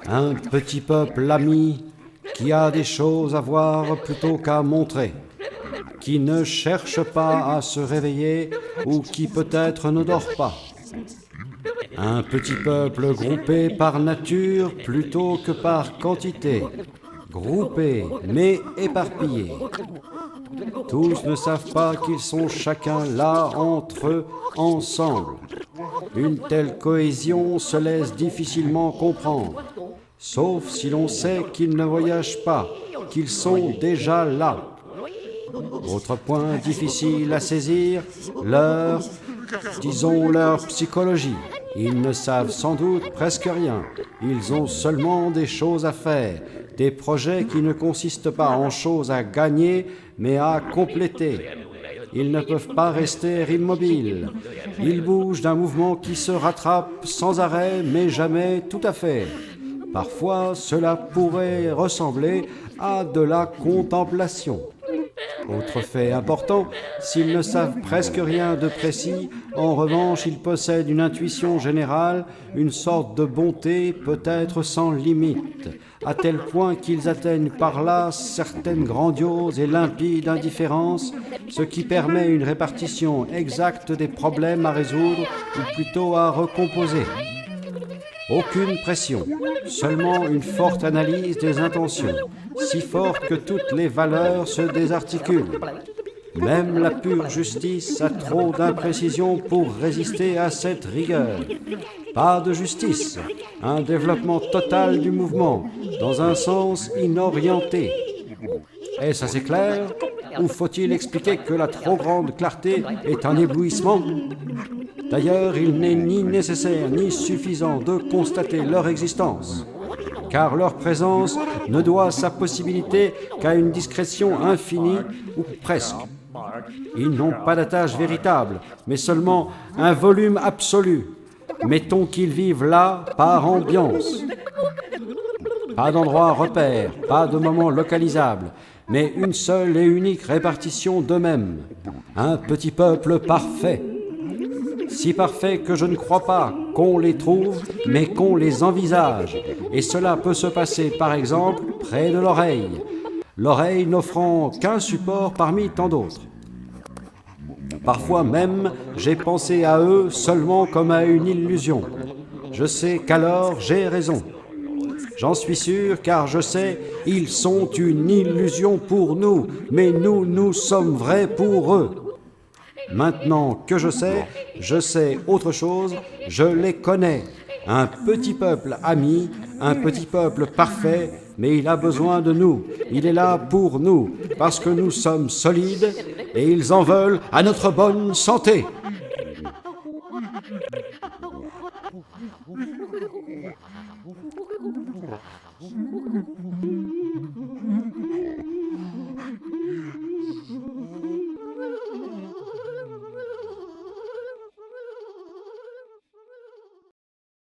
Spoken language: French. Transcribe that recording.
Un petit peuple ami qui a des choses à voir plutôt qu'à montrer, qui ne cherche pas à se réveiller ou qui peut-être ne dort pas. Un petit peuple groupé par nature plutôt que par quantité, groupé mais éparpillé. Tous ne savent pas qu'ils sont chacun là entre eux, ensemble. Une telle cohésion se laisse difficilement comprendre, sauf si l'on sait qu'ils ne voyagent pas, qu'ils sont déjà là. Autre point difficile à saisir, leur psychologie. Ils ne savent sans doute presque rien. Ils ont seulement des choses à faire, des projets qui ne consistent pas en choses à gagner, mais à compléter. Ils ne peuvent pas rester immobiles. Ils bougent d'un mouvement qui se rattrape sans arrêt, mais jamais tout à fait. Parfois, cela pourrait ressembler à de la contemplation. Autre fait important, s'ils ne savent presque rien de précis, en revanche, ils possèdent une intuition générale, une sorte de bonté peut-être sans limite, à tel point qu'ils atteignent par là certaines grandioses et limpides indifférences, ce qui permet une répartition exacte des problèmes à résoudre ou plutôt à recomposer. Aucune pression, seulement une forte analyse des intentions, si forte que toutes les valeurs se désarticulent. Même la pure justice a trop d'imprécision pour résister à cette rigueur. Pas de justice, un développement total du mouvement, dans un sens inorienté. Est-ce assez clair? Ou faut-il expliquer que la trop grande clarté est un éblouissement? D'ailleurs, il n'est ni nécessaire ni suffisant de constater leur existence, car leur présence ne doit sa possibilité qu'à une discrétion infinie ou presque. Ils n'ont pas d'attache véritable, mais seulement un volume absolu. Mettons qu'ils vivent là par ambiance. Pas d'endroit repère, pas de moment localisable, mais une seule et unique répartition d'eux-mêmes. Un petit peuple parfait. Si parfait que je ne crois pas qu'on les trouve, mais qu'on les envisage. Et cela peut se passer, par exemple, près de l'oreille n'offrant qu'un support parmi tant d'autres. Parfois même, j'ai pensé à eux seulement comme à une illusion. Je sais qu'alors j'ai raison. J'en suis sûr, car je sais, ils sont une illusion pour nous, mais nous sommes vrais pour eux. Maintenant que je sais autre chose, je les connais. Un petit peuple ami, un petit peuple parfait, mais il a besoin de nous. Il est là pour nous, parce que nous sommes solides, et ils en veulent à notre bonne santé.